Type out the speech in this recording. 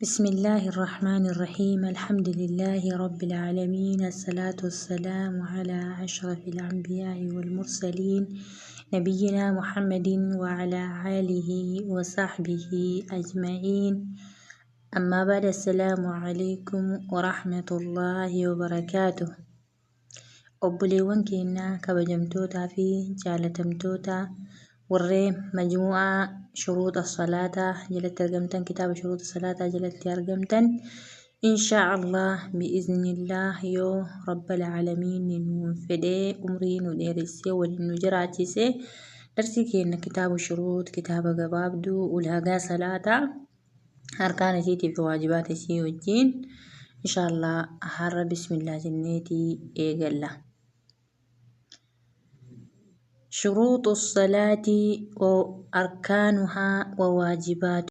بسم الله الرحمن الرحيم. الحمد لله رب العالمين، الصلاة والسلام على أشرف الأنبياء والمرسلين نبينا محمد وعلى آله وصحبه أجمعين. أما بعد، السلام عليكم ورحمة الله وبركاته. obboleewwan keenya kabajamtootaa fi jaalatamtoota warreen majmuu'aa shuruuxa salaataa jalatti argamtan, kitaaba shuruuxa salaataa jalatti argamtan, inshaa Allah bi'iznillah yoo rabbal aalamiin nuun fedhee umrii nu dheeressee waliin nu jiraachise darsii keenya kitaaba shuruut, kitaaba gabaabduu ulaagaa salaataa arkaan isiitii fi waajibaata isii wajjiin inshaa Allah har'a bismillah jenneetii eegalla. شروط الصلاة وأركانها وواجباتها.